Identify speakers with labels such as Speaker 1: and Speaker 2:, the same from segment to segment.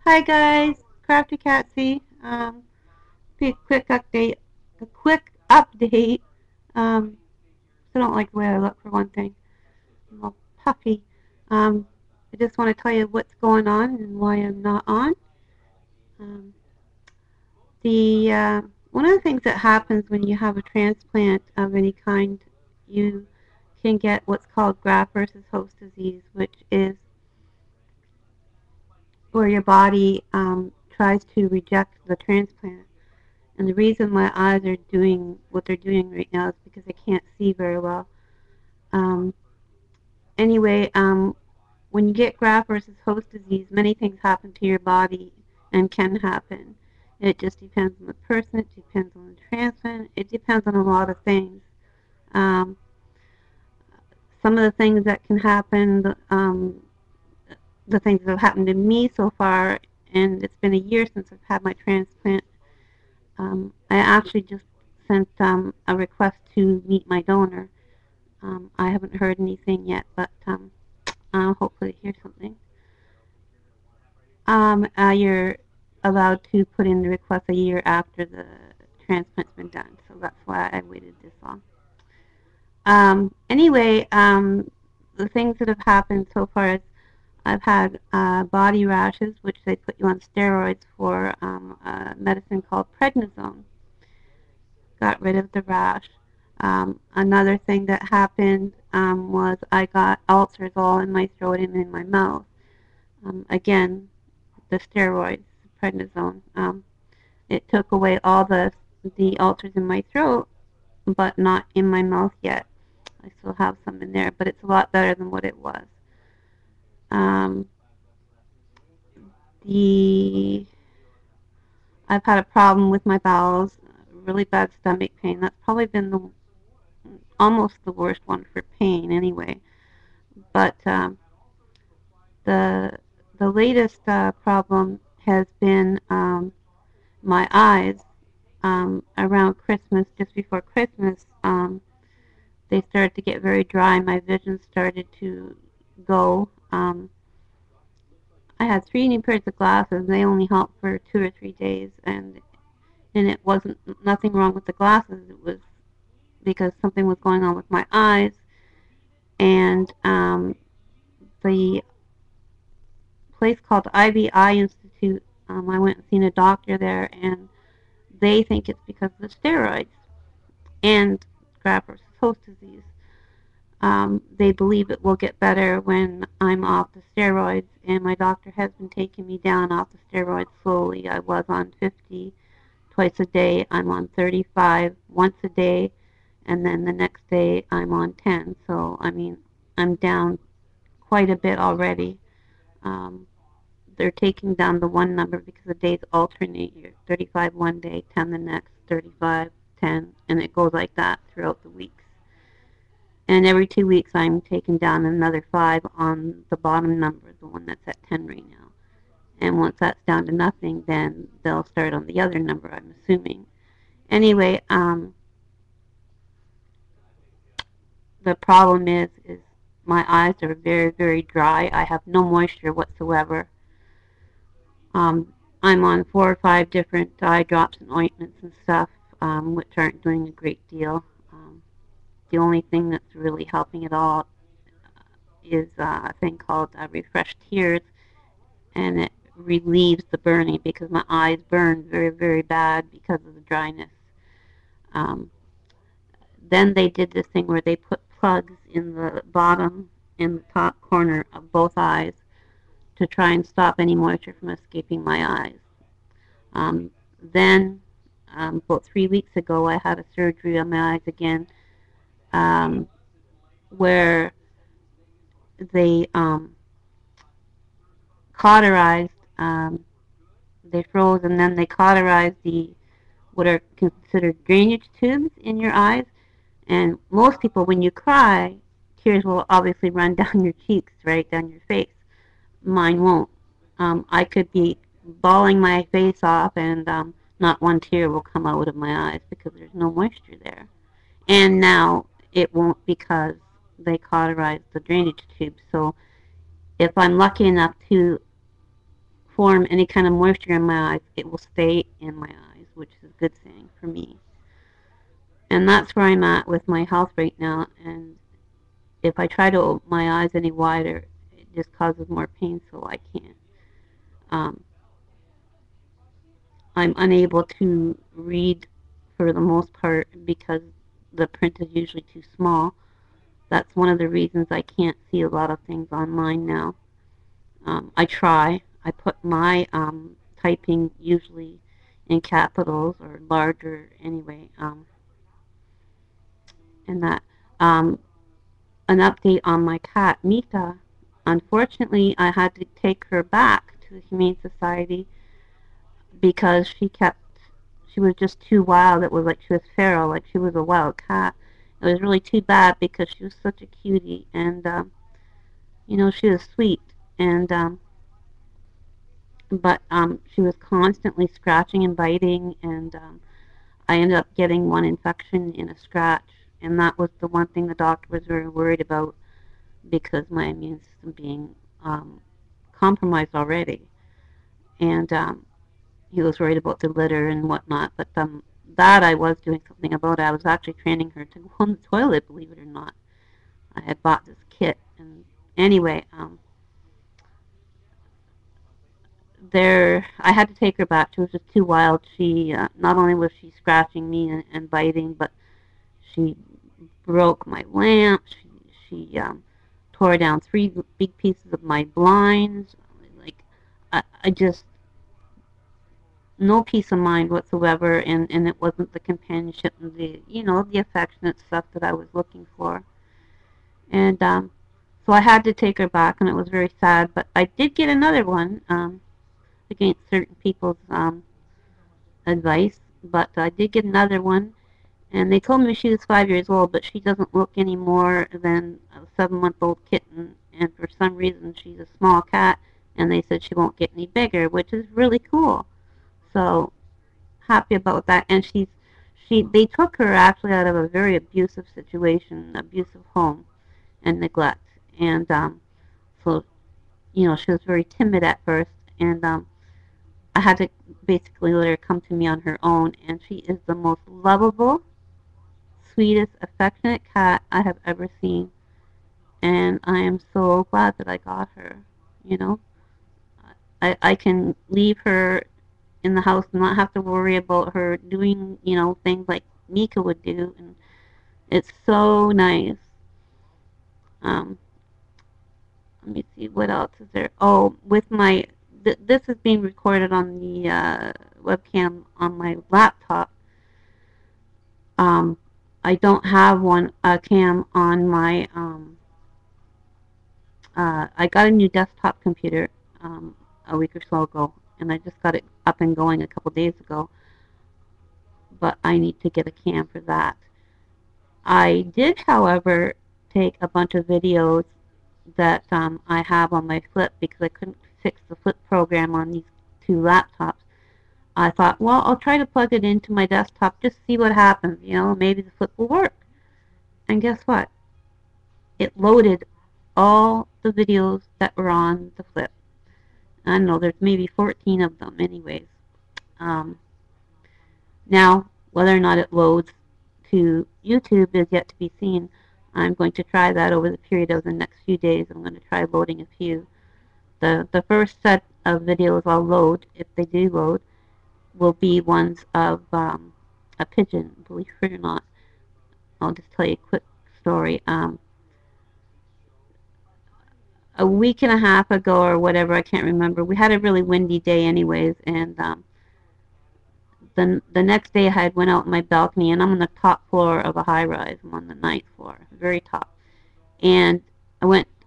Speaker 1: Hi guys, KraftyKatsy. Be a quick update. A quick update. Um, I don't like the way I look for one thing. I'm all puffy. I just want to tell you what's going on and why I'm not on. Um, the One of the things that happens when you have a transplant of any kind, you can get what's called graft versus host disease, which is where your body tries to reject the transplant. And the reason my eyes are doing what they're doing right now is because I can't see very well. Um, anyway, when you get graft versus host disease, many things happen to your body and can happen. It just depends on the person. It depends on the transplant. It depends on a lot of things. Um, some of the things that can happen, the things that have happened to me so far, and it's been a year since I've had my transplant. I actually just sent a request to meet my donor. I haven't heard anything yet, but I'll hopefully hear something. You're allowed to put in the request a year after the transplant's been done, so that's why I waited this long. Anyway, the things that have happened so far is I've had body rashes, which they put you on steroids for a medicine called prednisone. Got rid of the rash. Another thing that happened was I got ulcers all in my throat and in my mouth. Again, the steroids, prednisone. It took away all the ulcers in my throat, but not in my mouth yet. I still have some in there, but it's a lot better than what it was. Um, the I've had a problem with my bowels, really bad stomach pain. That's probably been the almost the worst one for pain, anyway. But the the latest problem has been my eyes. Around Christmas, just before Christmas, they started to get very dry. My vision started to go. I had three new pairs of glasses. They only helped for 2 or 3 days, and it wasn't nothing wrong with the glasses. It was because something was going on with my eyes, and the place called IBI Institute. I went and seen a doctor there, and they think it's because of the steroids and graft versus host disease. They believe it will get better when I'm off the steroids, and my doctor has been taking me down off the steroids slowly. I was on 50 twice a day. I'm on 35 once a day, and then the next day I'm on 10. So, I mean, I'm down quite a bit already. Um, they're taking down the one number because the days alternate. You're 35 one day, 10 the next, 35, 10, and it goes like that throughout the weeks. And every 2 weeks, I'm taking down another 5 on the bottom number, the one that's at 10 right now. And once that's down to nothing, then they'll start on the other number, I'm assuming. Anyway, the problem is my eyes are very, very dry. I have no moisture whatsoever. I'm on 4 or 5 different eye drops and ointments and stuff, which aren't doing a great deal. The only thing that's really helping at all is a thing called Refresh Tears, and it relieves the burning because my eyes burn very, very bad because of the dryness. Um, then they did this thing where they put plugs in the bottom and the top corner of both eyes to try and stop any moisture from escaping my eyes. Then, about 3 weeks ago, I had a surgery on my eyes again, um, where they cauterized. They froze and then they cauterized the what are considered drainage tubes in your eyes. And most people, when you cry, tears will obviously run down your cheeks, right down your face. Mine won't. I could be bawling my face off, and not one tear will come out of my eyes because there's no moisture there. And now it won't because they cauterized the drainage tube. So if I'm lucky enough to form any kind of moisture in my eyes, it will stay in my eyes, which is a good thing for me. And that's where I'm at with my health right now. And if I try to open my eyes any wider, it just causes more pain, so I can't. Um, I'm unable to read for the most part because the print is usually too small. That's one of the reasons I can't see a lot of things online now. I try. I put my typing usually in capitals or larger anyway. And that. Um, an update on my cat, Mika. Unfortunately, I had to take her back to the Humane Society because she was just too wild. It was like she was feral, like she was a wild cat. It was really too bad because she was such a cutie, and she was sweet, and but she was constantly scratching and biting, and I ended up getting one infection in a scratch, and that was the one thing the doctor was very worried about because my immune system being um, compromised already, and he was worried about the litter and whatnot. But that I was doing something about. I was actually training her to go on the toilet. Believe it or not, I had bought this kit, and anyway, there I had to take her back. She was just too wild. She not only was she scratching me and biting, but she broke my lamp. She tore down three big pieces of my blinds. Like I just no peace of mind whatsoever, and it wasn't the companionship and the affectionate stuff that I was looking for. And so I had to take her back, and it was very sad. But I did get another one against certain people's advice. But I did get another one, and they told me she was 5 years old, but she doesn't look any more than a 7-month-old kitten. And for some reason, she's a small cat, and they said she won't get any bigger, which is really cool. So happy about that. And they took her actually out of a very abusive situation, abusive home and neglect. And so she was very timid at first, and I had to basically let her come to me on her own. And she is the most lovable, sweetest, affectionate cat I have ever seen. And I am so glad that I got her. You know, I can leave her in the house and not have to worry about her doing, things like Mika would do. And it's so nice. Um, Let me see, what else is there? Oh, with my, this is being recorded on the webcam on my laptop. Um, I don't have a cam on my, I got a new desktop computer a week or so ago, and I just got it up and going a couple days ago, but I need to get a cam for that. I did, however, take a bunch of videos that I have on my Flip because I couldn't fix the Flip program on these two laptops. I thought, well, I'll try to plug it into my desktop, just see what happens. Maybe the Flip will work. And guess what? It loaded all the videos that were on the Flip. I don't know, there's maybe 14 of them anyways. Um, Now, whether or not it loads to YouTube is yet to be seen. I'm going to try that over the period of the next few days. I'm going to try loading a few. The first set of videos I'll load, if they do load, will be ones of a pigeon, believe it or not. I'll just tell you a quick story. A week and a half ago or whatever, I can't remember, we had a really windy day anyways, and the next day I had went out on my balcony, and I'm on the top floor of a high-rise. I'm on the 9th floor, very top. And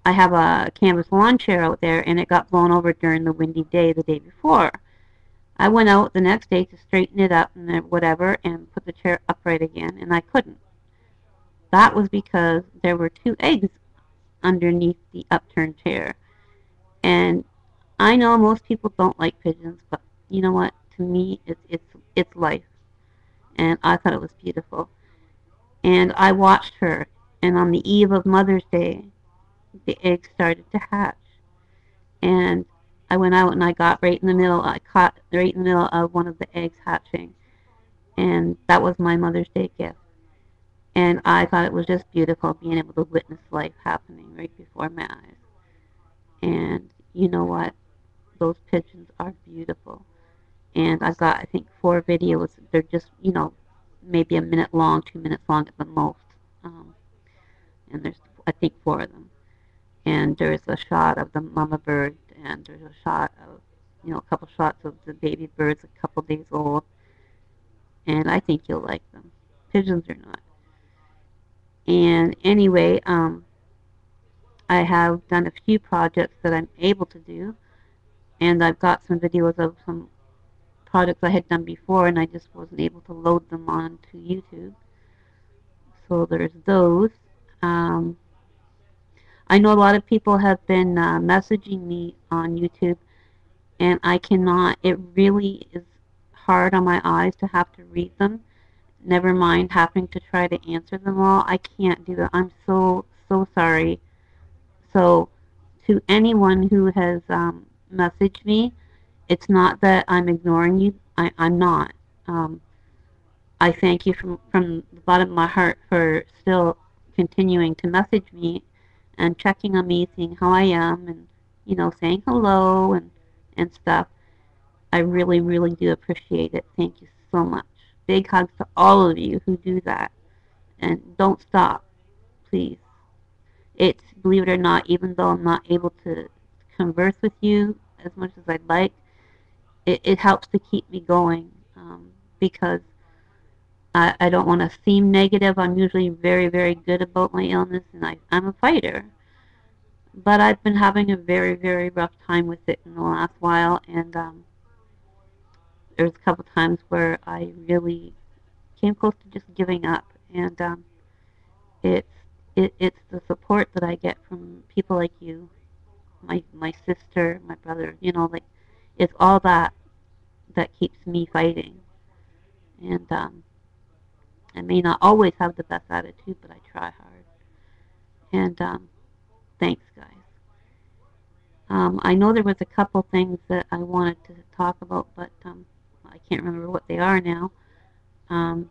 Speaker 1: I have a canvas lawn chair out there, and it got blown over during the windy day the day before. I went out the next day to straighten it up and whatever and put the chair upright again, and I couldn't. That was because there were 2 eggs underneath the upturned chair. And I know most people don't like pigeons, but you know what? To me, it's life. And I thought it was beautiful. And I watched her, and on the eve of Mother's Day, the eggs started to hatch. And I went out and I got right in the middle. I caught right in the middle of one of the eggs hatching, and that was my Mother's Day gift. And I thought it was just beautiful being able to witness life happening right before my eyes. And you know what? Those pigeons are beautiful. And I've got, I think, 4 videos. They're just, maybe a minute long, 2 minutes long at the most. Um, and there's, I think, 4 of them. And there's a shot of the mama bird, and there's a shot of, a couple shots of the baby birds, a couple days old. And I think you'll like them. Pigeons are not. And anyway, I have done a few projects that I'm able to do, and I've got some videos of some projects I had done before, and I just wasn't able to load them onto YouTube. So there's those. Um, I know a lot of people have been messaging me on YouTube, and I cannot. It really is hard on my eyes to have to read them. Never mind having to try to answer them all. I can't do that. I'm so, so sorry. So, to anyone who has messaged me, it's not that I'm ignoring you. I'm not. Um, I thank you from the bottom of my heart for still continuing to message me and checking on me, seeing how I am, and saying hello and stuff. I really, really do appreciate it. Thank you so much. Big hugs to all of you who do that, and don't stop, please. It's, believe it or not, even though I'm not able to converse with you as much as I'd like, it helps to keep me going, because I don't want to seem negative. I'm usually very, very good about my illness, and I'm a fighter. But I've been having a very, very rough time with it in the last while, and there was a couple times where I really came close to just giving up. And it's it's the support that I get from people like you, my sister, my brother. Like, it's all that keeps me fighting. And I may not always have the best attitude, but I try hard. And thanks, guys. I know there was a couple things that I wanted to talk about, but I can't remember what they are now. Um,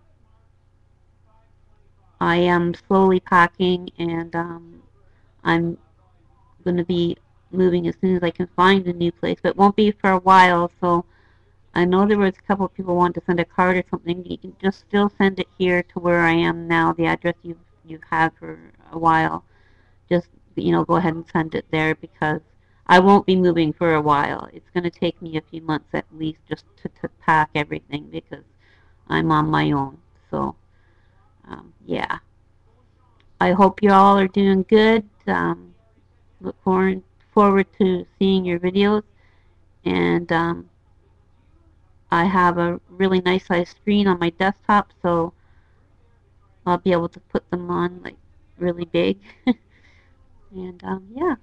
Speaker 1: I am slowly packing, and I'm going to be moving as soon as I can find a new place, but it won't be for a while. So I know there was a couple of people wanting to send a card or something. You can just still send it here to where I am now, the address you've had for a while. Just go ahead and send it there, because I won't be moving for a while. It's going to take me a few months at least just to pack everything, because I'm on my own. So yeah, I hope you all are doing good. Look forward to seeing your videos, and I have a really nice size screen on my desktop, so I'll be able to put them on like really big. And yeah,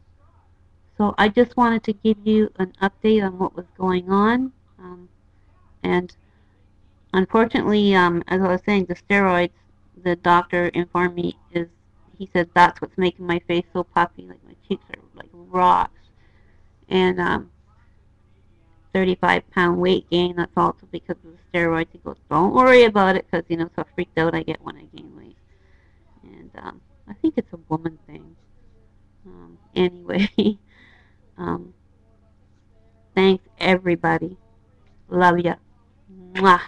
Speaker 1: so I just wanted to give you an update on what was going on. And unfortunately, as I was saying, the steroids, the doctor informed me, he said that's what's making my face so puffy, like my cheeks are like rocks. And 35-pound weight gain, that's also because of the steroids. He goes, don't worry about it, because, so freaked out I get when I gain weight. And I think it's a woman thing. Anyway, um, thanks everybody. Love ya. Mwah.